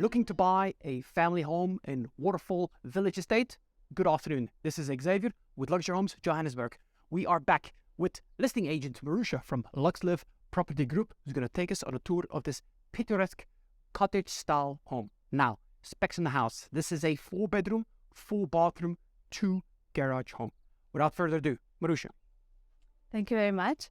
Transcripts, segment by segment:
Looking to buy a family home in Waterfall Village Estate? Good afternoon. This is Xavier with Luxury Homes Johannesburg. We are back with listing agent Marussia from LuxLive Property Group, who's going to take us on a tour of this picturesque cottage-style home. Now, specs in the house. This is a 4-bedroom, 4-bathroom, 2-garage home. Without further ado, Marussia. Thank you very much.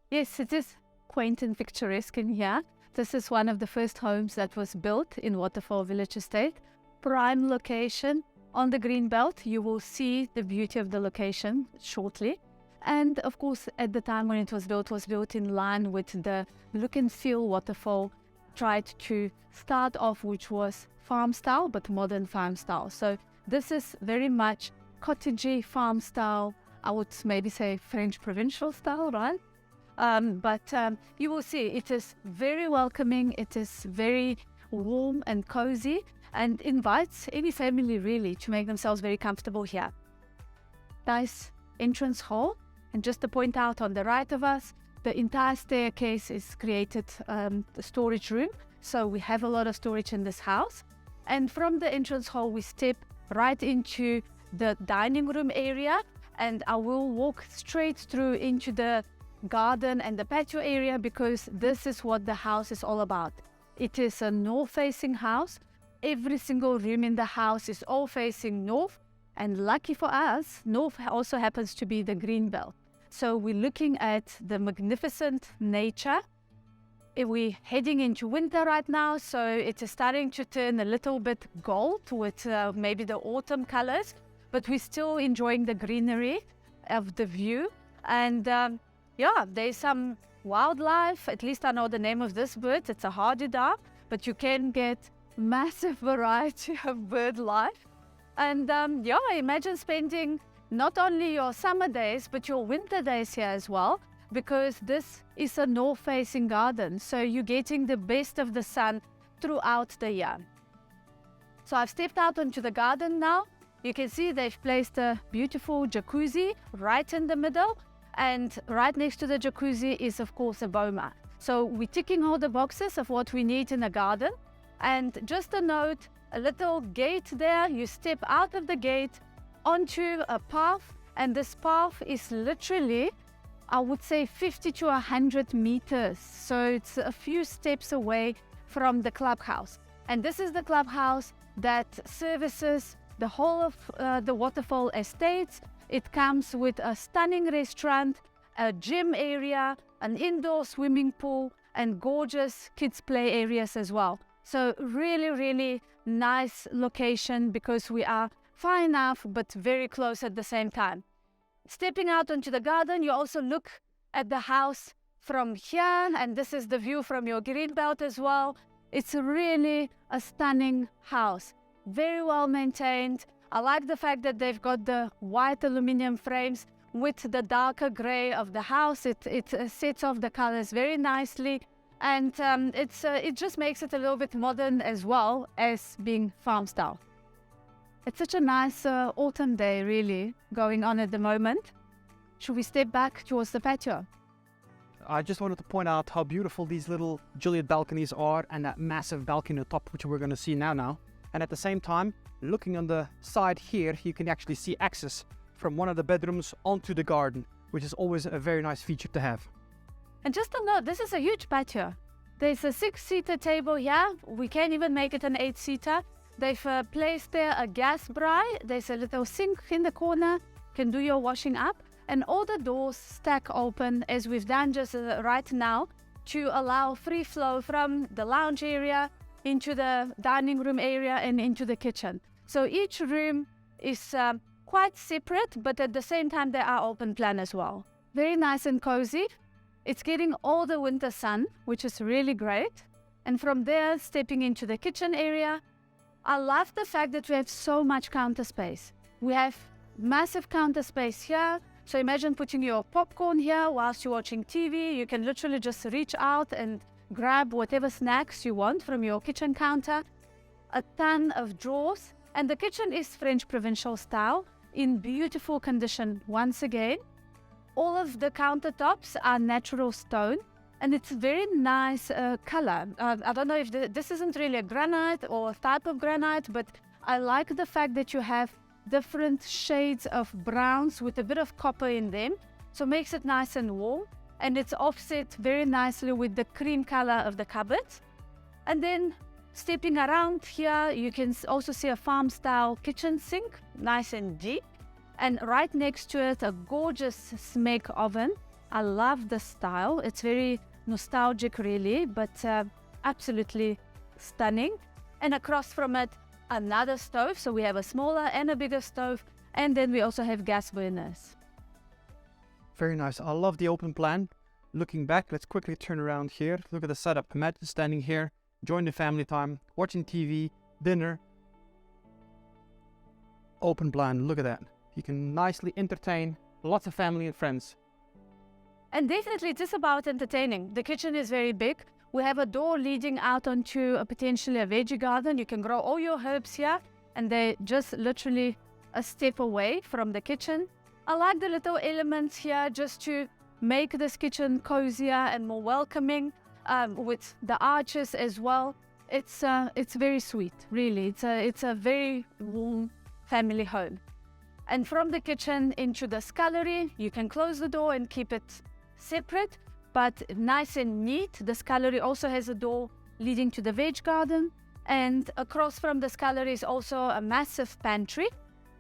Yes, it is quaint and picturesque in here. This is one of the first homes that was built in Waterfall Village Estate. Prime location on the Greenbelt. You will see the beauty of the location shortly. And of course, at the time when it was built in line with the look and feel Waterfall tried to start off, which was farm style, but modern farm style. So this is very much cottagey farm style. I would maybe say French provincial style, right? But you will see it is very welcoming. It is very warm and cozy and invites any family really to make themselves very comfortable here. Nice entrance hall. And just to point out, on the right of us, the entire staircase is created the storage room. So we have a lot of storage in this house. And from the entrance hall, we step right into the dining room area. And I will walk straight through into the garden and the patio area, because this is what the house is all about. It is a north-facing house. Every single room in the house is all facing north. And lucky for us, north also happens to be the Greenbelt. So we're looking at the magnificent nature. We're heading into winter right now, so it is starting to turn a little bit gold with maybe the autumn colors, but we're still enjoying the greenery of the view. And yeah, there's some wildlife. At least I know the name of this bird. It's a hardy-duck, but you can get massive variety of bird life. And yeah, imagine spending not only your summer days, but your winter days here as well, because this is a north-facing garden. So you're getting the best of the sun throughout the year. So I've stepped out onto the garden now. You can see they've placed a beautiful jacuzzi right in the middle. And right next to the jacuzzi is, of course, a boma. So we're ticking all the boxes of what we need in a garden. And just a note, a little gate there, you step out of the gate onto a path, and this path is literally, I would say, 50 to 100 meters. So it's a few steps away from the clubhouse. And this is the clubhouse that services the whole of the Waterfall Estates. It comes with a stunning restaurant, a gym area, an indoor swimming pool, and gorgeous kids' play areas as well. So really, really nice location, because we are far enough, but very close at the same time. Stepping out onto the garden, you also look at the house from here, and this is the view from your Greenbelt as well. It's really a stunning house, very well maintained. I like the fact that they've got the white aluminum frames with the darker gray of the house. It sets off the colors very nicely, and it just makes it a little bit modern as well as being farm style. It's such a nice autumn day really going on at the moment. Should we step back towards the patio? I just wanted to point out how beautiful these little Juliet balconies are, and that massive balcony on top, which we're going to see now. And at the same time, looking on the side here, you can actually see access from one of the bedrooms onto the garden, which is always a very nice feature to have. And just a note, this is a huge patio. There's a 6-seater table here. We can't even make it an 8-seater. They've placed there a gas braai. There's a little sink in the corner. You can do your washing up. And all the doors stack open, as we've done just right now, to allow free flow from the lounge area into the dining room area and into the kitchen. So each room is quite separate, but at the same time they are open plan as well. Very nice and cozy. It's getting all the winter sun, which is really great. And from there, stepping into the kitchen area, I love the fact that we have so much counter space. We have massive counter space here. So imagine putting your popcorn here whilst you're watching TV. You can literally just reach out and grab whatever snacks you want from your kitchen counter. A ton of drawers. And the kitchen is French provincial style in beautiful condition once again. All of the countertops are natural stone. And it's very nice color. I don't know if this isn't really a granite or a type of granite, but I like the fact that you have different shades of browns with a bit of copper in them. So it makes it nice and warm. And it's offset very nicely with the cream color of the cupboard. And then stepping around here, you can also see a farm style kitchen sink, nice and deep. And right next to it, a gorgeous smeg oven. I love the style. It's very nostalgic really, but absolutely stunning. And across from it, another stove. So we have a smaller and a bigger stove. And then we also have gas burners. Very nice. I love the open plan. Looking back, let's quickly turn around here. Look at the setup. Imagine standing here, enjoying the family time, watching TV, dinner. Open plan, look at that. You can nicely entertain lots of family and friends. And definitely it is about entertaining. The kitchen is very big. We have a door leading out onto potentially a veggie garden. You can grow all your herbs here, and they're just literally a step away from the kitchen. I like the little elements here just to make this kitchen cozier and more welcoming, with the arches as well. It's very sweet, really. It's a very warm family home. And from the kitchen into the scullery, you can close the door and keep it separate, but nice and neat. The scullery also has a door leading to the veg garden, and across from the scullery is also a massive pantry,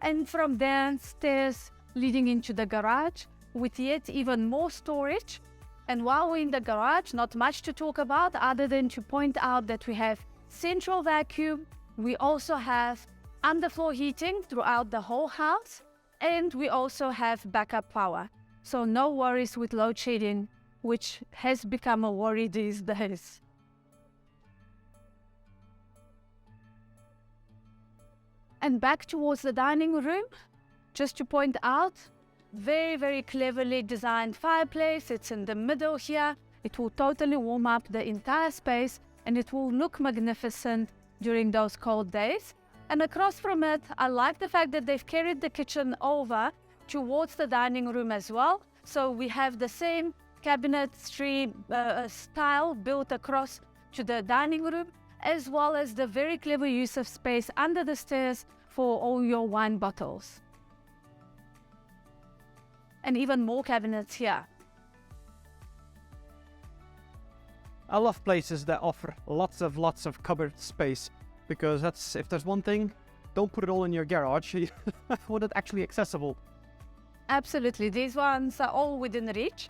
and from there stairs leading into the garage with yet even more storage. And while we're in the garage, not much to talk about other than to point out that we have central vacuum. We also have underfloor heating throughout the whole house, and we also have backup power. So no worries with load shedding, which has become a worry these days. And back towards the dining room, just to point out, very, very cleverly designed fireplace. It's in the middle here. It will totally warm up the entire space, and it will look magnificent during those cold days. And across from it, I like the fact that they've carried the kitchen over towards the dining room as well. So we have the same cabinetry style built across to the dining room, as well as the very clever use of space under the stairs for all your wine bottles. And even more cabinets here. I love places that offer lots of cupboard space, because that's, if there's one thing, don't put it all in your garage. Want it actually accessible. Absolutely, these ones are all within reach.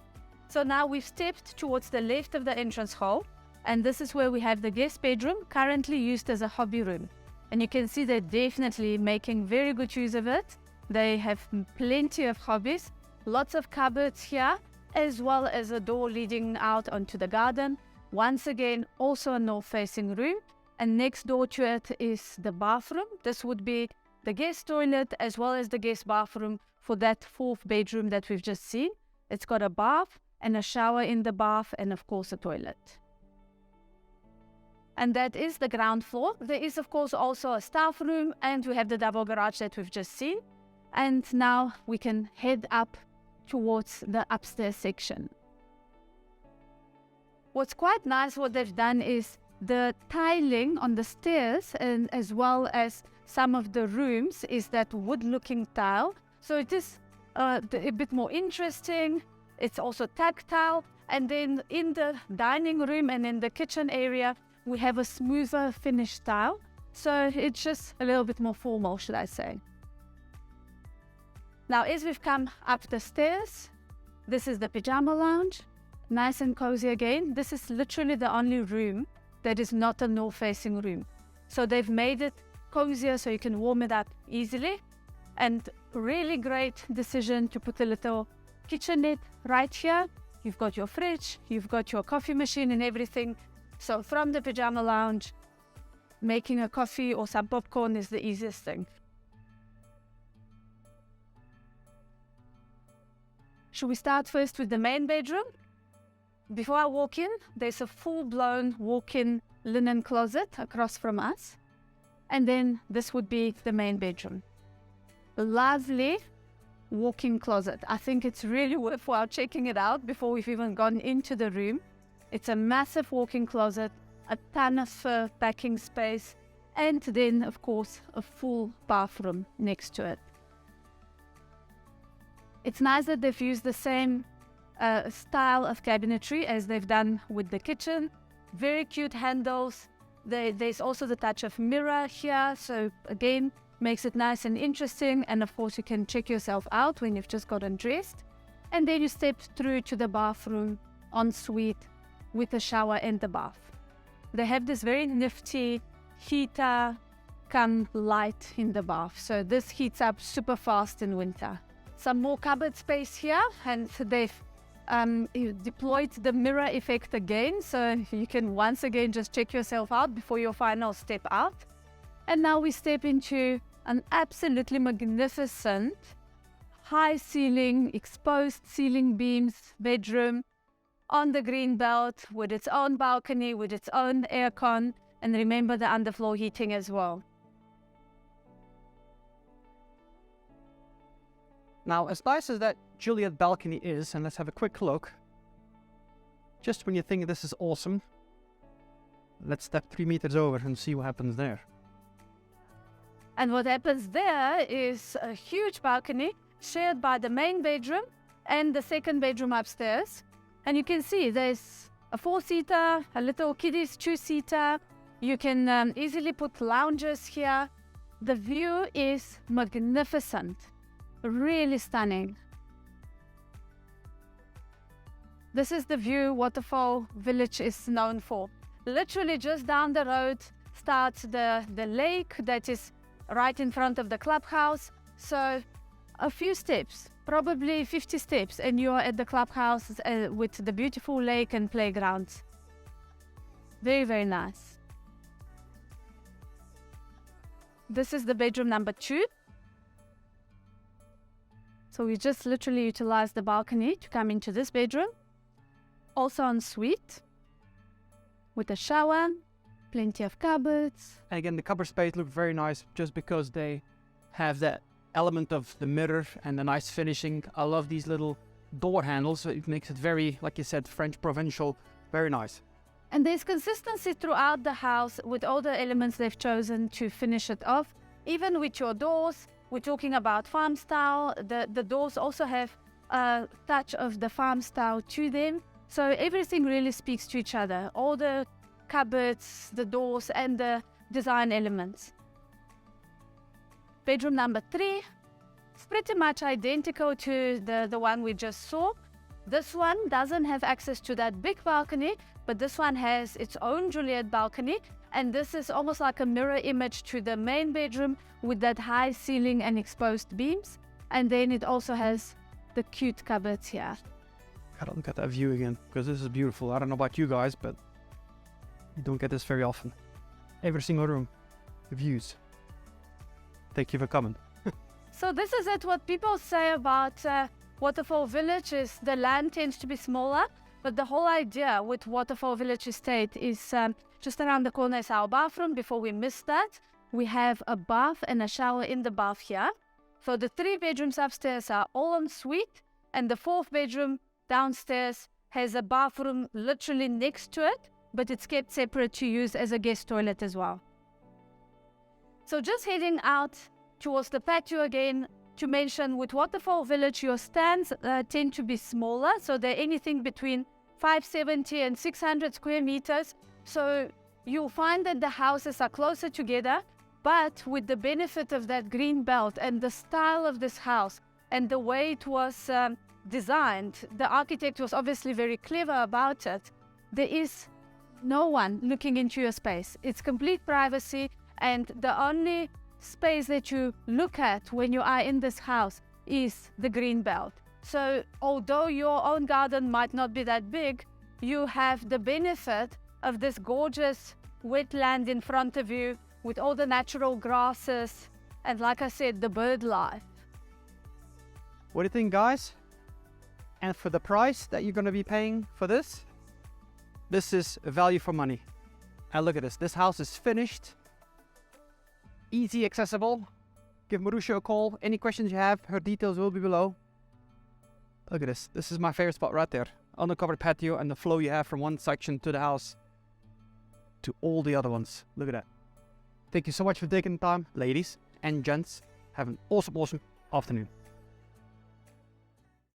So now we've stepped towards the left of the entrance hall, and this is where we have the guest bedroom, currently used as a hobby room. And you can see they're definitely making very good use of it. They have plenty of hobbies, lots of cupboards here, as well as a door leading out onto the garden. Once again, also a north-facing room, and next door to it is the bathroom. This would be the guest toilet as well as the guest bathroom for that fourth bedroom that we've just seen. It's got a bath and a shower in the bath, and of course a toilet. And that is the ground floor. There is of course also a staff room, and we have the double garage that we've just seen. And now we can head up towards the upstairs section. What's quite nice, what they've done is the tiling on the stairs, and as well as some of the rooms, is that wood-looking tile. So it is a bit more interesting. It's also tactile. And then in the dining room and in the kitchen area, we have a smoother finish tile. So it's just a little bit more formal, should I say. Now, as we've come up the stairs, this is the Pajama Lounge. Nice and cozy again. This is literally the only room that is not a north-facing room. So they've made it cozier so you can warm it up easily. And really great decision to put a little kitchenette right here. You've got your fridge, you've got your coffee machine and everything. So from the Pajama Lounge, making a coffee or some popcorn is the easiest thing. Should we start first with the main bedroom? Before I walk in, there's a full-blown walk-in linen closet across from us. And then this would be the main bedroom. Lovely walk-in closet. I think it's really worthwhile checking it out before we've even gone into the room. It's a massive walk-in closet, a ton of packing space, and then, of course, a full bathroom next to it. It's nice that they've used the same style of cabinetry as they've done with the kitchen. Very cute handles. There's also the touch of mirror here, so again, makes it nice and interesting. And of course, you can check yourself out when you've just gotten dressed. And then you step through to the bathroom ensuite with the shower and the bath. They have this very nifty heater come light in the bath, so this heats up super fast in winter. Some more cupboard space here, and they've deployed the mirror effect again, so you can once again just check yourself out before your final step out. And now we step into an absolutely magnificent high ceiling, exposed ceiling beams bedroom on the Greenbelt with its own balcony, with its own aircon, and remember the underfloor heating as well. Now, as nice as that Juliet balcony is, and let's have a quick look, just when you think this is awesome, let's step 3 meters over and see what happens there. And what happens there is a huge balcony shared by the main bedroom and the second bedroom upstairs. And you can see there's a 4-seater, a little kiddies 2-seater. You can easily put lounges here. The view is magnificent, really stunning. This is the view Waterfall Village is known for. Literally just down the road starts the lake that is right in front of the clubhouse. So a few steps, probably 50 steps, and you are at the clubhouse with the beautiful lake and playgrounds. Very, very nice. This is the bedroom number 2. So we just literally utilize the balcony to come into this bedroom. Also en suite with a shower, plenty of cupboards. And again, the cupboard space looks very nice just because they have that element of the mirror and the nice finishing. I love these little door handles. It makes it very, like you said, French provincial. Very nice. And there's consistency throughout the house with all the elements they've chosen to finish it off. Even with your doors, we're talking about farm style. The doors also have a touch of the farm style to them. So everything really speaks to each other. All the cupboards, the doors, and the design elements. Bedroom number 3. It's pretty much identical to the one we just saw. This one doesn't have access to that big balcony, but this one has its own Juliet balcony. And this is almost like a mirror image to the main bedroom with that high ceiling and exposed beams. And then it also has the cute cupboards here. Gotta look at that view again, because this is beautiful. I don't know about you guys, but you don't get this very often. Every single room, the views. Thank you for coming. So this is it. What people say about Waterfall Village is the land tends to be smaller, but the whole idea with Waterfall Village Estate is just around the corner is our bathroom. Before we miss that, we have a bath and a shower in the bath here. So the 3 bedrooms upstairs are all en suite, and the 4th bedroom downstairs has a bathroom literally next to it, but it's kept separate to use as a guest toilet as well. So just heading out towards the patio again, to mention with Waterfall Village, your stands tend to be smaller, so they're anything between 570 and 600 square meters. So you'll find that the houses are closer together, but with the benefit of that green belt and the style of this house and the way it was designed, the architect was obviously very clever about it. There is no one looking into your space. It's complete privacy, and the only space that you look at when you are in this house is the green belt. So although your own garden might not be that big, you have the benefit of this gorgeous wetland in front of you with all the natural grasses and, like I said, the bird life. What do you think, guys? And for the price that you're going to be paying for this is value for money. And look at this. This house is finished. Easy accessible. Give Marussia a call. Any questions you have, her details will be below. Look at this. This is my favorite spot right there. undercover patio and the flow you have from one section to the house to all the other ones. Look at that. Thank you so much for taking the time, ladies and gents. Have an awesome afternoon.